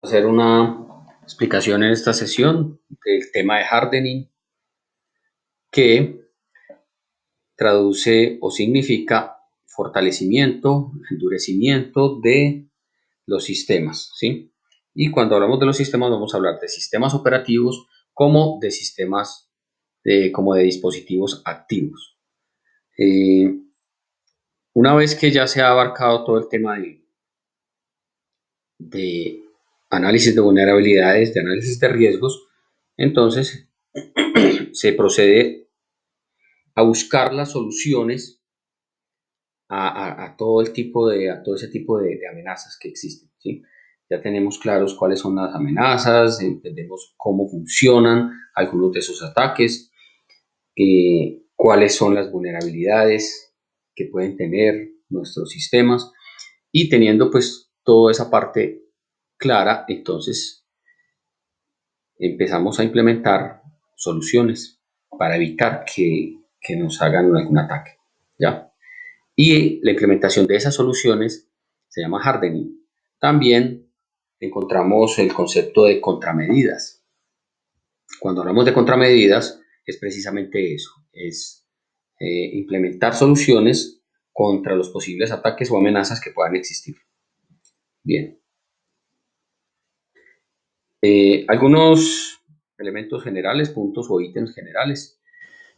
Hacer una explicación en esta sesión del tema de hardening, que traduce o significa fortalecimiento, endurecimiento de los sistemas, ¿sí? Y cuando hablamos de los sistemas vamos a hablar de sistemas operativos como de sistemas como de dispositivos activos. Una vez que ya se ha abarcado todo el tema de análisis de vulnerabilidades, de análisis de riesgos, entonces se procede a buscar las soluciones a todo ese tipo de amenazas que existen, ¿sí? Ya tenemos claros cuáles son las amenazas, entendemos cómo funcionan algunos de esos ataques, cuáles son las vulnerabilidades que pueden tener nuestros sistemas, y teniendo pues toda esa parte clara, entonces empezamos a implementar soluciones para evitar que nos hagan algún ataque, ¿ya? Y la implementación de esas soluciones se llama hardening. También encontramos el concepto de contramedidas. Cuando hablamos de contramedidas es precisamente eso, es implementar soluciones contra los posibles ataques o amenazas que puedan existir. Bien. Algunos elementos generales, puntos o ítems generales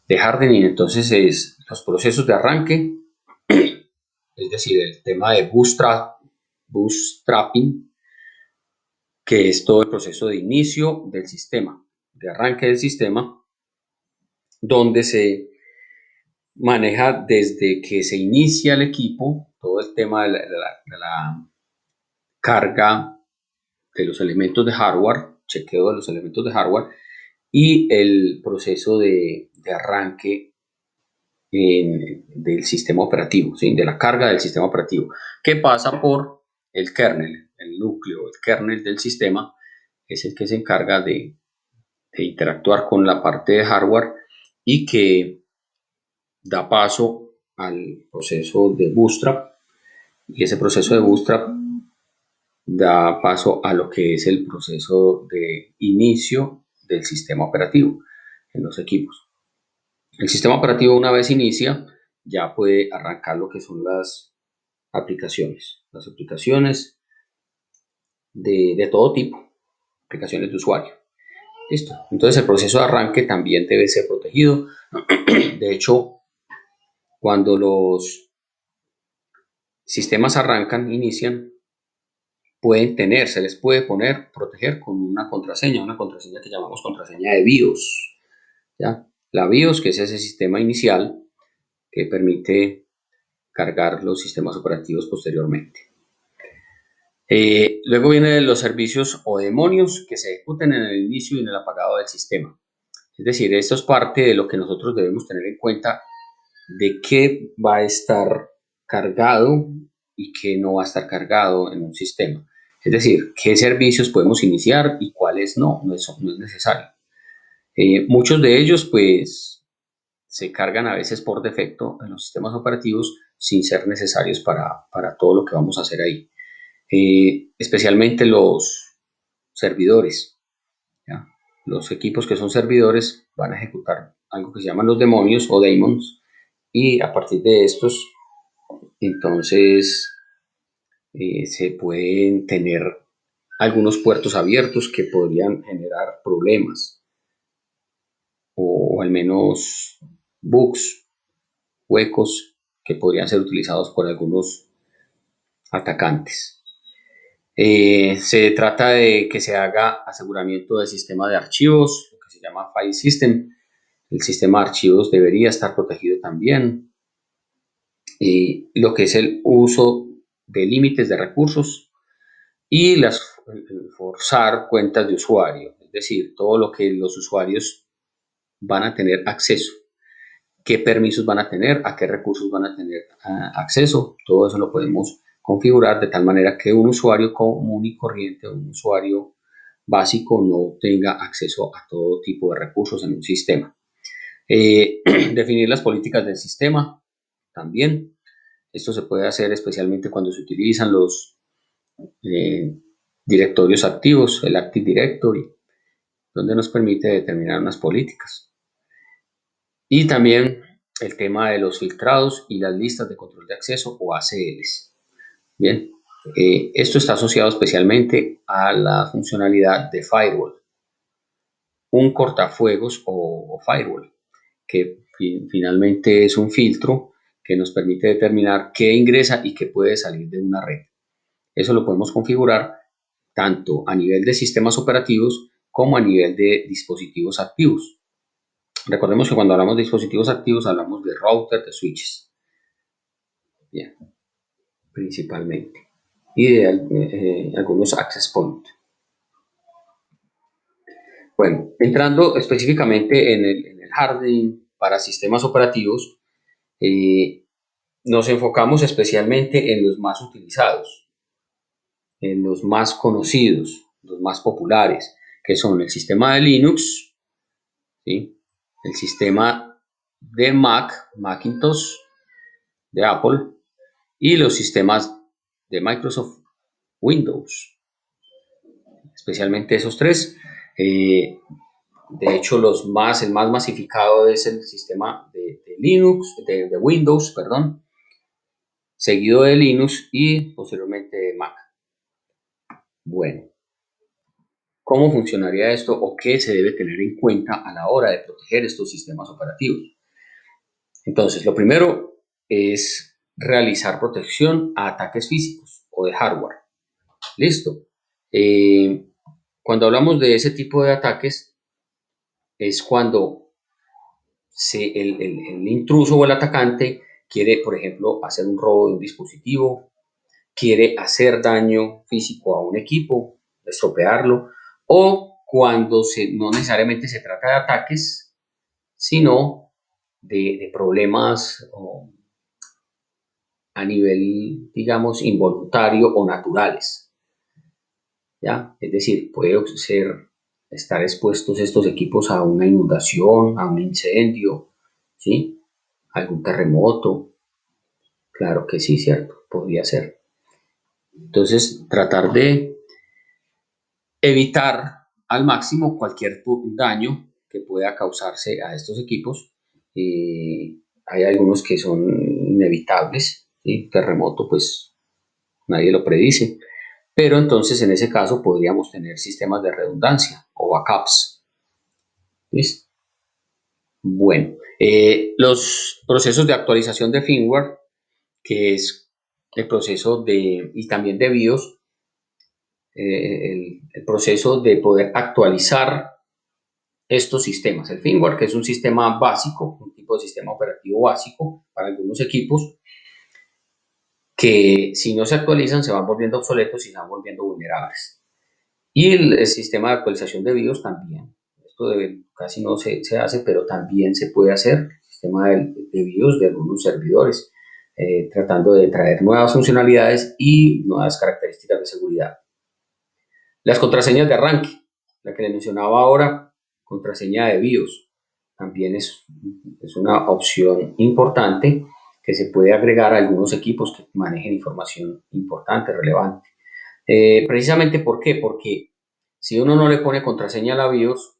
de hardening, entonces, es los procesos de arranque, es decir, el tema de bootstrapping, que es todo el proceso de inicio del sistema, de arranque del sistema, donde se maneja desde que se inicia el equipo, todo el tema de la carga de los elementos de hardware, chequeo de los elementos de hardware, y el proceso de arranque del sistema operativo, ¿sí? De la carga del sistema operativo, que pasa por el kernel, el núcleo, el kernel del sistema, es el que se encarga de interactuar con la parte de hardware y que da paso al proceso de bootstrap, y ese proceso de bootstrap da paso a lo que es el proceso de inicio del sistema operativo en los equipos. El sistema operativo, una vez inicia, ya puede arrancar lo que son las aplicaciones de todo tipo, aplicaciones de usuario. Listo. Entonces el proceso de arranque también debe ser protegido. De hecho, cuando los sistemas arrancan, inician, se les puede proteger con una contraseña que llamamos contraseña de BIOS, ¿ya? La BIOS, que es ese sistema inicial que permite cargar los sistemas operativos posteriormente. Luego vienen los servicios o demonios que se ejecuten en el inicio y en el apagado del sistema. Es decir, esto es parte de lo que nosotros debemos tener en cuenta, de qué va a estar cargado y qué no va a estar cargado en un sistema. Es decir, qué servicios podemos iniciar y cuáles no es necesario. Muchos de ellos pues se cargan a veces por defecto en los sistemas operativos sin ser necesarios para todo lo que vamos a hacer ahí. Especialmente los servidores, ¿ya? Los equipos que son servidores van a ejecutar algo que se llaman los demonios o daemons, y a partir de estos entonces se pueden tener algunos puertos abiertos que podrían generar problemas o al menos bugs, huecos que podrían ser utilizados por algunos atacantes. Se trata de que se haga aseguramiento del sistema de archivos, lo que se llama file system. El sistema de archivos debería estar protegido también. Lo que es el uso de límites de recursos y forzar cuentas de usuario, es decir, todo lo que los usuarios van a tener acceso, qué permisos van a tener, a qué recursos van a tener acceso, todo eso lo podemos configurar de tal manera que un usuario común y corriente, un usuario básico, no tenga acceso a todo tipo de recursos en un sistema. Definir las políticas del sistema también. Esto se puede hacer especialmente cuando se utilizan los directorios activos, el Active Directory, donde nos permite determinar unas políticas. Y también el tema de los filtrados y las listas de control de acceso o ACLs. Bien, esto está asociado especialmente a la funcionalidad de firewall, un cortafuegos o firewall, que finalmente es un filtro que nos permite determinar qué ingresa y qué puede salir de una red. Eso lo podemos configurar tanto a nivel de sistemas operativos como a nivel de dispositivos activos. Recordemos que cuando hablamos de dispositivos activos hablamos de router, de switches, bien, principalmente, y de algunos access points. Bueno, entrando específicamente en el hardening para sistemas operativos, nos enfocamos especialmente en los más utilizados, en los más conocidos, los más populares, que son el sistema de Linux, ¿sí? El sistema de Macintosh, de Apple, y los sistemas de Microsoft Windows, especialmente esos tres. De hecho, el más masificado es el sistema de Linux, de Windows, perdón, seguido de Linux y posteriormente de Mac. Bueno, ¿cómo funcionaría esto o qué se debe tener en cuenta a la hora de proteger estos sistemas operativos? Entonces, lo primero es realizar protección a ataques físicos o de hardware. Listo. Cuando hablamos de ese tipo de ataques, es cuando el intruso o el atacante quiere, por ejemplo, hacer un robo de un dispositivo, quiere hacer daño físico a un equipo, estropearlo, o cuando no necesariamente se trata de ataques, sino de problemas a nivel, digamos, involuntario o naturales. ¿Ya? Es decir, puede estar expuestos estos equipos a una inundación, a un incendio, ¿sí? Algún terremoto. Claro que sí, cierto, podría ser. Entonces, tratar de evitar al máximo cualquier daño que pueda causarse a estos equipos. Hay algunos que son inevitables, ¿sí? Terremoto, pues nadie lo predice, pero entonces en ese caso podríamos tener sistemas de redundancia o backups. ¿Listo? Bueno, los procesos de actualización de firmware, que es el proceso y también de BIOS, el proceso de poder actualizar estos sistemas. El firmware, que es un sistema básico, un tipo de sistema operativo básico para algunos equipos, que si no se actualizan se van volviendo obsoletos y se van volviendo vulnerables. Y el sistema de actualización de BIOS también. Esto casi no se hace, pero también se puede hacer. El sistema de BIOS de algunos servidores, tratando de traer nuevas funcionalidades y nuevas características de seguridad. Las contraseñas de arranque, la que le mencionaba ahora, contraseña de BIOS, también es una opción importante que se puede agregar a algunos equipos que manejen información importante, relevante. Precisamente, ¿por qué? Porque si uno no le pone contraseña a la BIOS,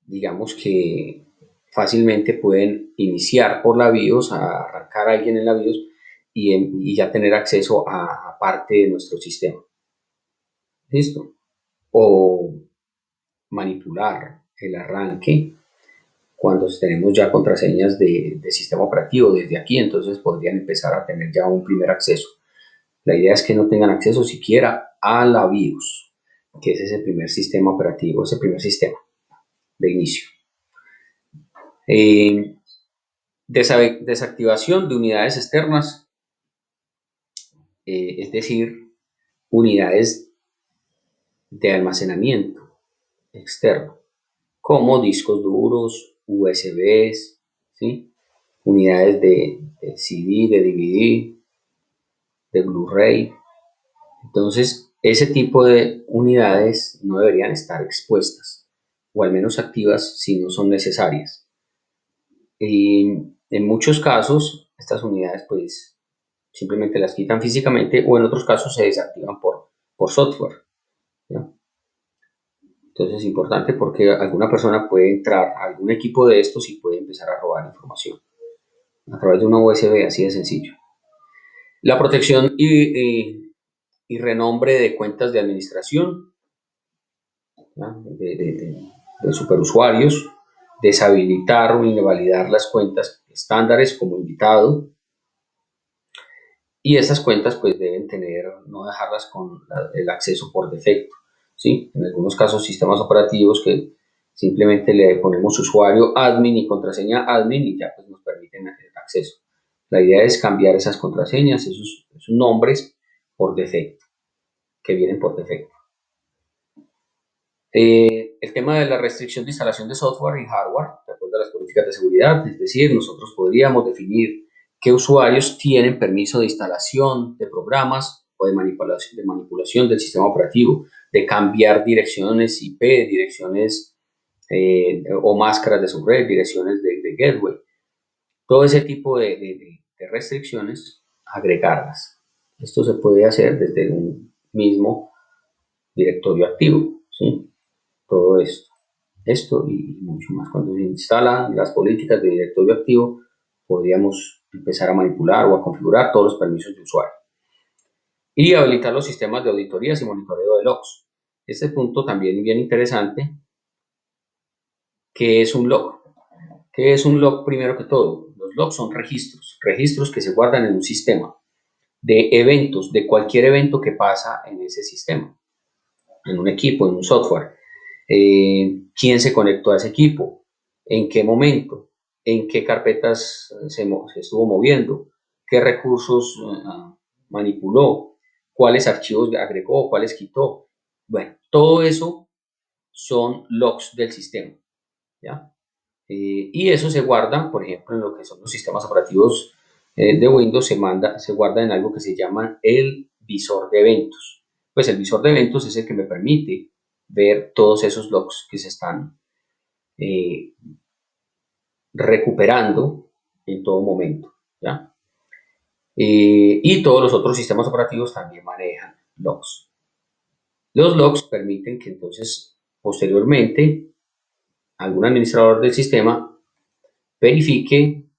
digamos que fácilmente pueden iniciar por la BIOS, a arrancar a alguien en la BIOS y ya tener acceso a parte de nuestro sistema. ¿Listo? O manipular el arranque cuando tenemos ya contraseñas de sistema operativo desde aquí, entonces podrían empezar a tener ya un primer acceso. La idea es que no tengan acceso siquiera a la BIOS, que es ese primer sistema operativo, ese primer sistema de inicio. Desactivación de unidades externas, es decir, unidades de almacenamiento externo, como discos duros, USBs, ¿sí? Unidades de CD, de DVD, de Blu-ray. Entonces, ese tipo de unidades no deberían estar expuestas, o al menos activas si no son necesarias. Y en muchos casos, estas unidades pues simplemente las quitan físicamente o en otros casos se desactivan por por software, ¿ya? Entonces es importante porque alguna persona puede entrar a algún equipo de estos y puede empezar a robar información a través de una USB, así de sencillo. La protección y renombre de cuentas de administración, de superusuarios, deshabilitar o invalidar las cuentas estándares como invitado, y esas cuentas pues deben tener, no dejarlas con el acceso por defecto, ¿sí? En algunos casos sistemas operativos que simplemente le ponemos usuario admin y contraseña admin y ya pues nos permiten el acceso. La idea es cambiar esas contraseñas, esos nombres por defecto, que vienen por defecto. El tema de la restricción de instalación de software y hardware, de acuerdo a las políticas de seguridad, es decir, nosotros podríamos definir qué usuarios tienen permiso de instalación de programas o de manipulación del sistema operativo, de cambiar direcciones IP, direcciones o máscaras de su red, direcciones de gateway. Todo ese tipo de restricciones, agregarlas. Esto se puede hacer desde un mismo directorio activo, ¿sí? Todo esto y mucho más. Cuando se instalan las políticas de directorio activo, podríamos empezar a manipular o a configurar todos los permisos de usuario. Y habilitar los sistemas de auditorías y monitoreo de logs. Este punto también bien interesante. ¿Qué es un log? ¿Qué es un log primero que todo? Los logs son registros que se guardan en un sistema de eventos, de cualquier evento que pasa en ese sistema, en un equipo, en un software. Quién se conectó a ese equipo, en qué momento, en qué carpetas se estuvo moviendo, qué recursos manipuló, cuáles archivos agregó, cuáles quitó. Bueno, todo eso son logs del sistema, ¿ya? Y eso se guarda, por ejemplo, en lo que son los sistemas operativos de Windows, se guarda en algo que se llama el visor de eventos. Pues el visor de eventos es el que me permite ver todos esos logs que se están eh, recuperando en todo momento, ¿ya? Y todos los otros sistemas operativos también manejan logs. Los logs permiten que entonces posteriormente algún administrador del sistema verifique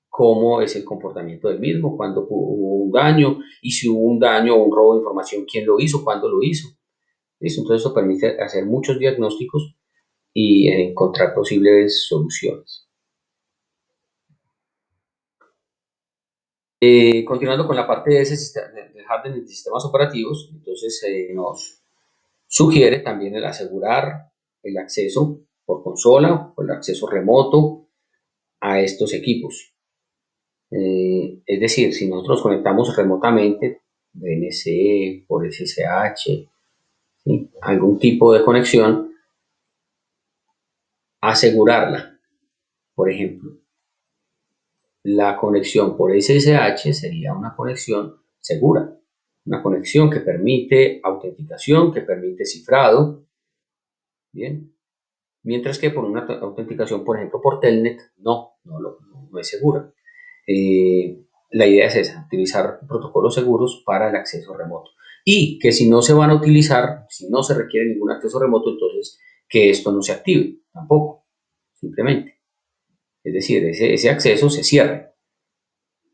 cómo es el comportamiento del mismo, cuándo hubo un daño y si hubo un daño o un robo de información, quién lo hizo, cuándo lo hizo. ¿Listo? Entonces eso permite hacer muchos diagnósticos y encontrar posibles soluciones. Continuando con la parte de ese sistema, del hardware de sistemas operativos, entonces nos sugiere también el asegurar el acceso por consola o el acceso remoto a estos equipos. Es decir, si nosotros conectamos remotamente, VNC por SSH, ¿sí? Algún tipo de conexión, asegurarla. Por ejemplo, la conexión por SSH sería una conexión segura, una conexión que permite autenticación, que permite cifrado, ¿bien? Mientras que por una autenticación, por ejemplo, por Telnet, no es segura. La idea es esa, utilizar protocolos seguros para el acceso remoto. Y que si no se van a utilizar, si no se requiere ningún acceso remoto, entonces que esto no se active tampoco, simplemente. Es decir, ese acceso se cierre,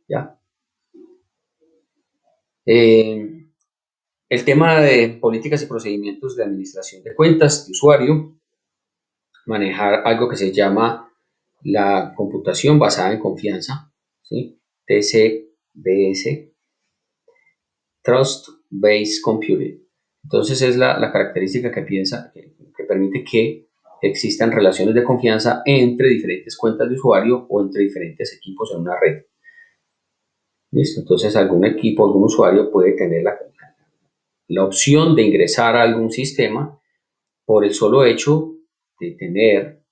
¿ya? Eh, el tema de políticas y procedimientos de administración de cuentas de usuario, manejar algo que se llama la computación basada en confianza, ¿sí? TCBS, Trust Based Computing. Entonces es la característica que permite que existan relaciones de confianza entre diferentes cuentas de usuario o entre diferentes equipos en una red. ¿Listo? Entonces algún equipo, algún usuario puede tener la opción de ingresar a algún sistema por el solo hecho de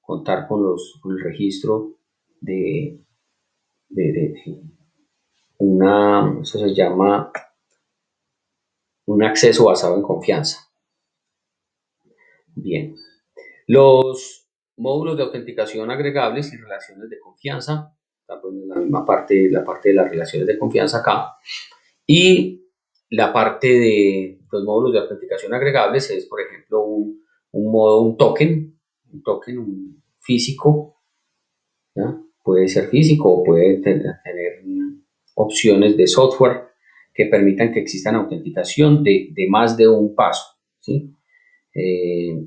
contar con el registro de, de eso se llama un acceso basado en confianza. Bien. Los módulos de autenticación agregables y relaciones de confianza, está pues en la misma parte, la parte de las relaciones de confianza acá. Y La parte de los módulos de autenticación agregables es, por ejemplo, un token un físico, ¿ya? Puede ser físico o puede tener opciones de software que permitan que existan autenticación de más de un paso, ¿sí?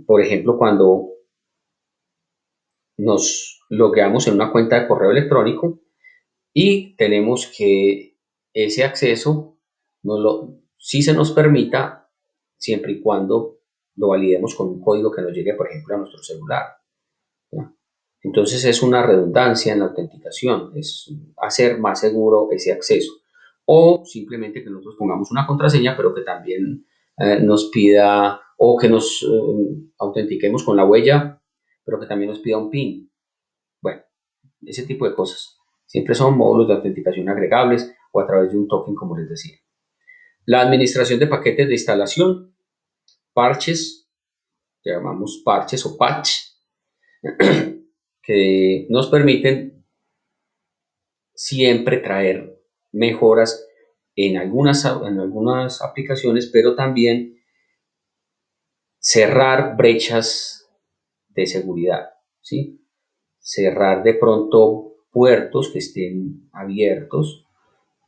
Por ejemplo, cuando nos logueamos en una cuenta de correo electrónico y tenemos que ese acceso sí se nos permita siempre y cuando lo validemos con un código que nos llegue, por ejemplo, a nuestro celular, ¿ya? Entonces es una redundancia en la autenticación, es hacer más seguro ese acceso. O simplemente que nosotros pongamos una contraseña, pero que también nos pida, o que nos autentiquemos con la huella, pero que también nos pida un PIN. Bueno, ese tipo de cosas. Siempre son módulos de autenticación agregables o a través de un token, como les decía. La administración de paquetes de instalación, parches, llamamos parches o patch, que nos permiten siempre traer mejoras en algunas aplicaciones, pero también cerrar brechas de seguridad, ¿sí? Cerrar de pronto puertos que estén abiertos,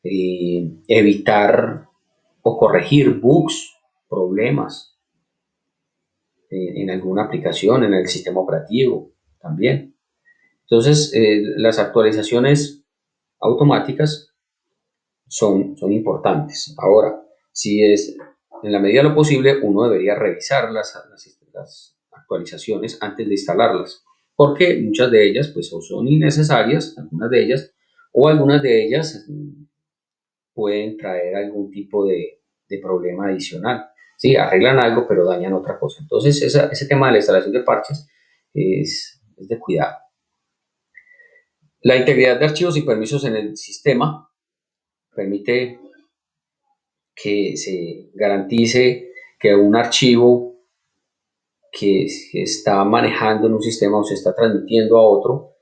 evitar o corregir bugs, problemas en alguna aplicación, en el sistema operativo también. Entonces, las actualizaciones automáticas son importantes. Ahora, si es en la medida de lo posible, uno debería revisar las actualizaciones antes de instalarlas, porque muchas de ellas pues, son innecesarias, algunas de ellas, o algunas de ellas pueden traer algún tipo de problema adicional. Sí, arreglan algo, pero dañan otra cosa. Entonces, ese tema de la instalación de parches es de cuidado. La integridad de archivos y permisos en el sistema permite que se garantice que un archivo que se está manejando en un sistema o se está transmitiendo a otro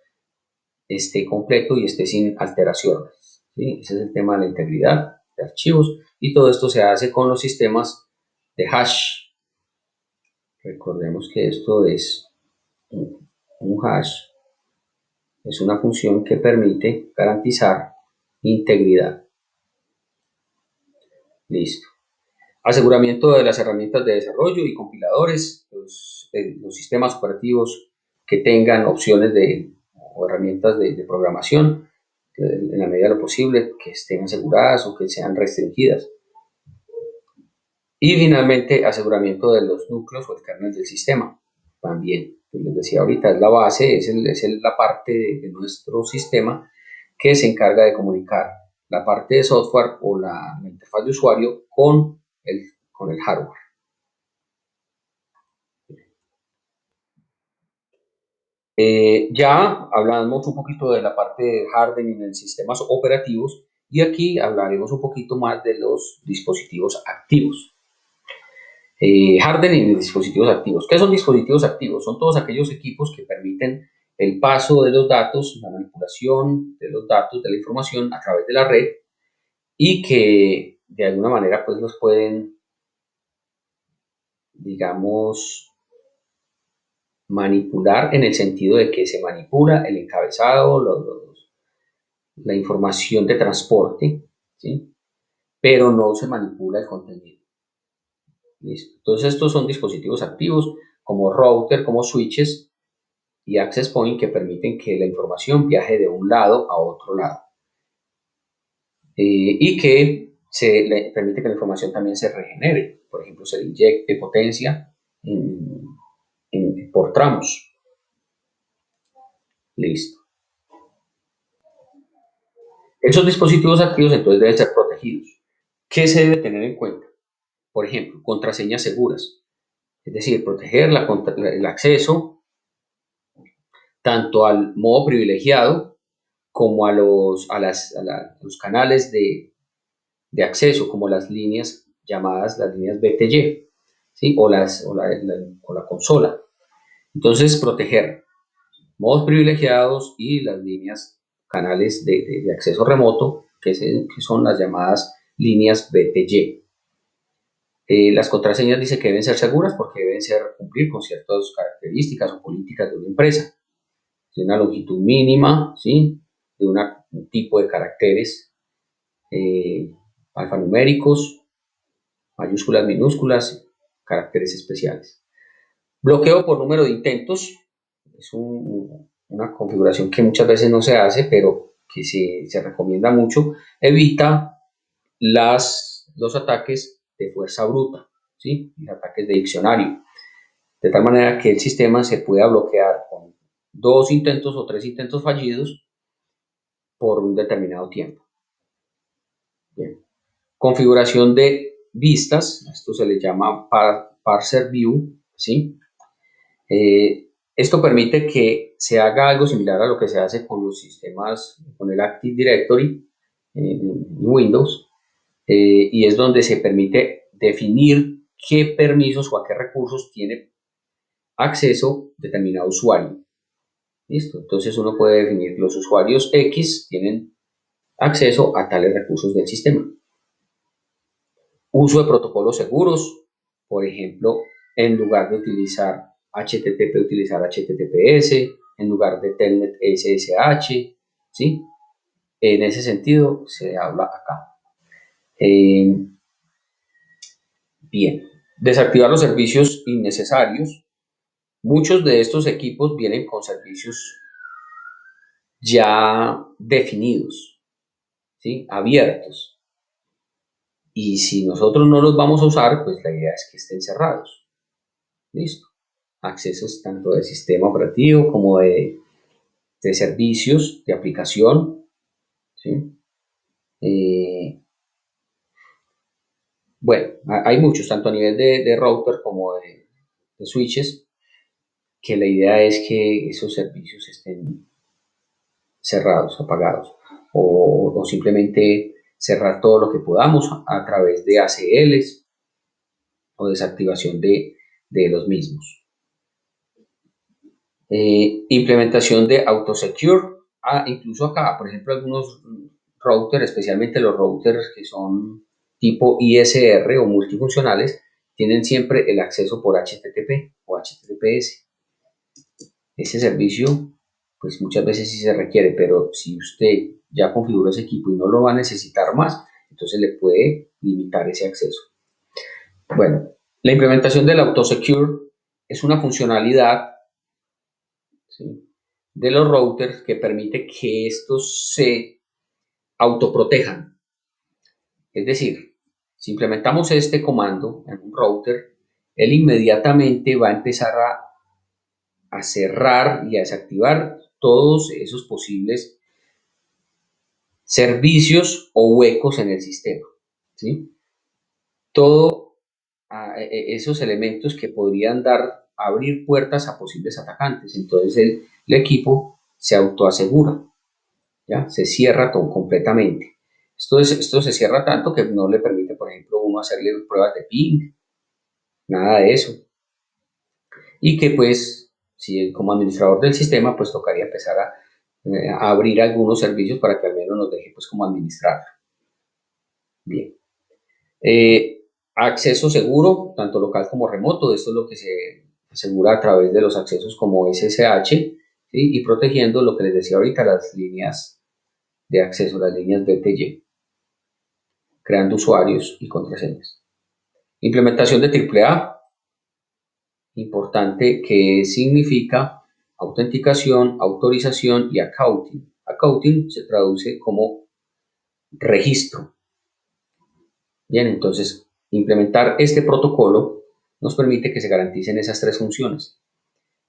esté completo y esté sin alteraciones, ¿sí? Ese es el tema de la integridad de archivos y todo esto se hace con los sistemas de hash. Recordemos que esto es un hash, es una función que permite garantizar integridad. Listo. Aseguramiento de las herramientas de desarrollo y compiladores, los sistemas operativos que tengan opciones o herramientas de programación, en la medida de lo posible, que estén aseguradas o que sean restringidas. Y finalmente, aseguramiento de los núcleos o el kernel del sistema. También, como les decía ahorita, es la base, es la parte de nuestro sistema que se encarga de comunicar la parte de software o la interfaz de usuario con el hardware. Ya hablamos un poquito de la parte de hardening en sistemas operativos y aquí hablaremos un poquito más de los dispositivos activos. Hardening en dispositivos activos. ¿Qué son dispositivos activos? Son todos aquellos equipos que permiten el paso de los datos, la manipulación de los datos, de la información a través de la red y que de alguna manera pues los pueden, digamos, manipular en el sentido de que se manipula el encabezado, la información de transporte, ¿sí? Pero no se manipula el contenido. ¿Listo? Entonces estos son dispositivos activos como router, como switches y access point que permiten que la información viaje de un lado a otro lado y que permite que la información también se regenere. Por ejemplo, se le inyecte potencia por tramos. Listo. Esos dispositivos activos entonces deben ser protegidos. ¿Qué se debe tener en cuenta? Por ejemplo, contraseñas seguras, es decir, proteger el acceso tanto al modo privilegiado como a los canales de acceso, como las líneas llamadas las líneas BTY, ¿sí? o la consola. Entonces, proteger modos privilegiados y las líneas, canales de acceso remoto, que son las llamadas líneas BTY. Las contraseñas dice que deben ser seguras porque deben cumplir con ciertas características o políticas de una empresa. De una longitud mínima, ¿sí? De un tipo de caracteres alfanuméricos, mayúsculas, minúsculas, caracteres especiales. Bloqueo por número de intentos es una configuración que muchas veces no se hace, pero que se recomienda mucho. Evita los ataques de fuerza bruta, ¿sí? Los ataques de diccionario, de tal manera que el sistema se pueda bloquear con 2 intentos o 3 intentos fallidos por un determinado tiempo. Bien. Configuración de vistas, esto se le llama parser view, ¿sí? Esto permite que se haga algo similar a lo que se hace con los sistemas, con el Active Directory en Windows, y es donde se permite definir qué permisos o a qué recursos tiene acceso determinado usuario. ¿Listo? Entonces uno puede definir los usuarios X tienen acceso a tales recursos del sistema. Uso de protocolos seguros, por ejemplo, en lugar de utilizar HTTP, utilizar HTTPS, en lugar de Telnet SSH, ¿sí? En ese sentido se habla acá. Bien, desactivar los servicios innecesarios. Muchos de estos equipos vienen con servicios ya definidos, ¿sí? Abiertos. Y si nosotros no los vamos a usar, pues la idea es que estén cerrados. Listo. Accesos tanto de sistema operativo como de servicios, de aplicación, ¿sí? Bueno, hay muchos, tanto a nivel de router como de switches, que la idea es que esos servicios estén cerrados, apagados, o simplemente cerrar todo lo que podamos a través de ACLs o desactivación de los mismos. Implementación de AutoSecure. Incluso acá, por ejemplo, algunos routers, especialmente los routers que son tipo ISR o multifuncionales, tienen siempre el acceso por HTTP o HTTPS. Ese servicio, pues muchas veces sí se requiere, pero si usted ya configuró ese equipo y no lo va a necesitar más, entonces le puede limitar ese acceso. Bueno, la implementación del AutoSecure es una funcionalidad, ¿sí?, de los routers que permite que estos se autoprotejan. Es decir, si implementamos este comando en un router, él inmediatamente va a empezar a cerrar y a desactivar todos esos posibles servicios o huecos en el sistema, ¿sí? Todo esos elementos que podrían abrir puertas a posibles atacantes. Entonces el equipo se autoasegura, ¿ya? Se cierra completamente. Esto se cierra tanto que no le permite, por ejemplo, uno hacerle pruebas de ping, nada de eso. Y que pues, si como administrador del sistema, pues tocaría empezar a abrir algunos servicios para que al menos nos deje pues como administrar. Bien. Acceso seguro, tanto local como remoto. Esto es lo que se asegura a través de los accesos como SSH, ¿sí? Y protegiendo lo que les decía ahorita, las líneas de acceso, las líneas BTY, creando usuarios y contraseñas. Implementación de AAA, importante, que significa autenticación, autorización y accounting. Accounting se traduce como registro. Bien, entonces implementar este protocolo nos permite que se garanticen esas 3 funciones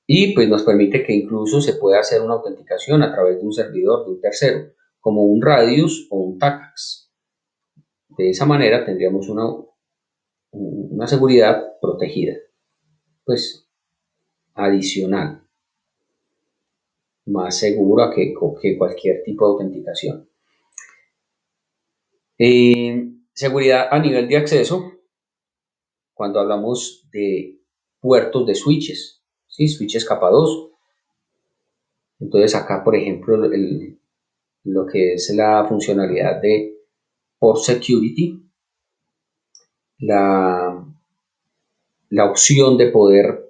y pues nos permite que incluso se pueda hacer una autenticación a través de un servidor de un tercero, como un Radius o un TACACS. De esa manera tendríamos una seguridad protegida, pues adicional, más segura que cualquier tipo de autenticación. Seguridad a nivel de acceso, cuando hablamos de puertos de switches, ¿sí? Switches capa 2. Entonces acá, por ejemplo, lo que es la funcionalidad de Port Security, la la opción de poder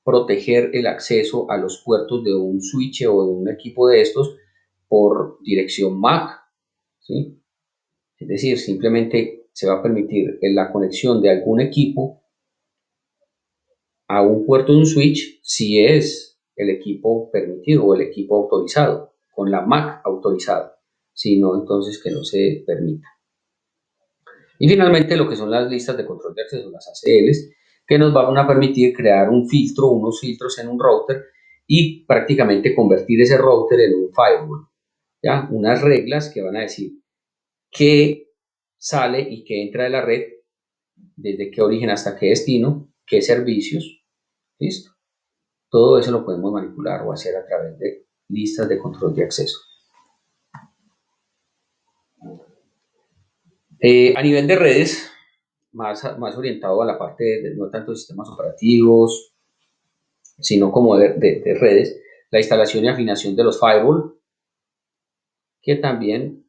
proteger el acceso a los puertos de un switch o de un equipo de estos por dirección MAC, ¿sí? Es decir, simplemente se va a permitir la conexión de algún equipo a un puerto de un switch si es el equipo permitido o el equipo autorizado, con la MAC autorizada, si no, entonces que no se permita. Y finalmente lo que son las listas de control de acceso, las ACLs, que nos van a permitir crear un filtro, unos filtros en un router y prácticamente convertir ese router en un firewall. ¿Ya? Unas reglas que van a decir qué sale y qué entra de la red, desde qué origen hasta qué destino, qué servicios, ¿listo? Todo eso lo podemos manipular o hacer a través de listas de control de acceso. A nivel de redes, más orientado a la parte de no tanto de sistemas operativos, sino como de redes, la instalación y afinación de los firewall, que también,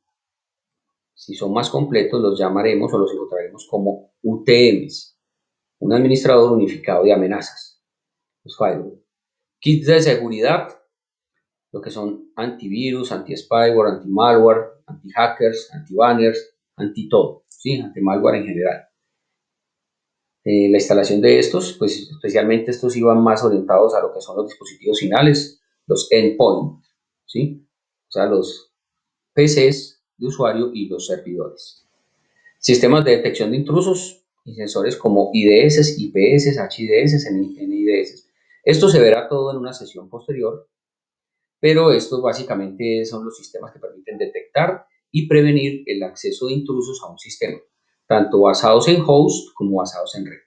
si son más completos, los llamaremos o los encontraremos como UTMs, un administrador unificado de amenazas, los firewall. Kits de seguridad, lo que son antivirus, anti-spyware, anti-malware, anti-hackers, anti-banners, anti-todo, ¿sí? Anti-malware en general. La instalación de estos, pues especialmente estos iban más orientados a lo que son los dispositivos finales, los endpoint, ¿sí? O sea, los PCs de usuario y los servidores. Sistemas de detección de intrusos y sensores como IDS, IPS, HIDS, NIDS. Esto se verá todo en una sesión posterior, pero estos básicamente son los sistemas que permiten detectar y prevenir el acceso de intrusos a un sistema, tanto basados en host como basados en red.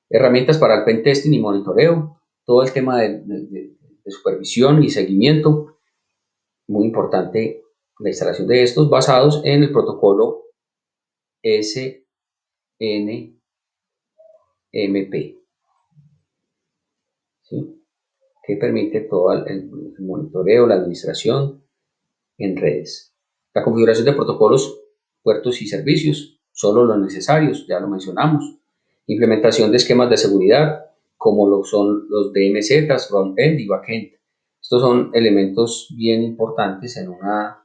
Herramientas para el pentesting y monitoreo, todo el tema de supervisión y seguimiento, muy importante la instalación de estos basados en el protocolo SNMP, ¿sí? Que permite todo el monitoreo, la administración en redes. La configuración de protocolos, puertos y servicios, solo los necesarios, ya lo mencionamos. Implementación de esquemas de seguridad, como lo son los DMZ, front-end y back-end. Estos son elementos bien importantes en una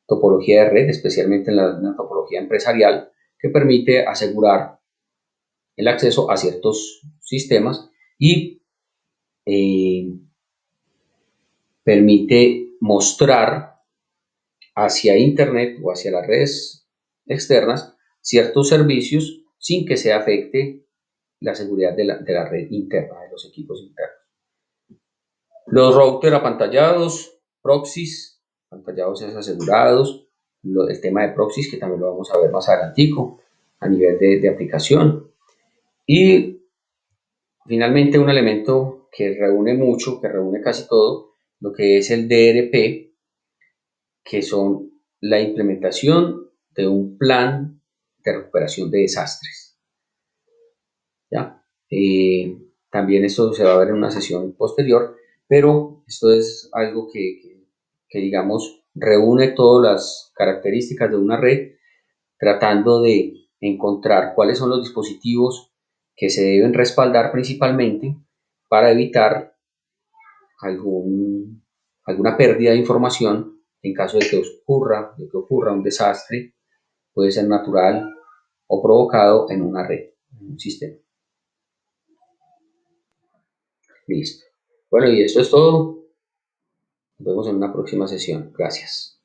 topología de red, especialmente en una topología empresarial, que permite asegurar el acceso a ciertos sistemas y permite mostrar hacia Internet o hacia las redes externas ciertos servicios sin que se afecte la seguridad de la red interna, de los equipos internos. Los routers apantallados, proxies, apantallados es asegurados, el tema de proxies que también lo vamos a ver más adelantico a nivel de aplicación. Y finalmente un elemento que reúne mucho, que reúne casi todo, lo que es el DRP, que son la implementación de un plan de recuperación de desastres. ¿Ya? También esto se va a ver en una sesión posterior, pero esto es algo que digamos, reúne todas las características de una red, tratando de encontrar cuáles son los dispositivos que se deben respaldar principalmente para evitar alguna pérdida de información en caso de que ocurra un desastre, puede ser natural o provocado en una red, en un sistema. Listo. Bueno, y esto es todo. Nos vemos en una próxima sesión. Gracias.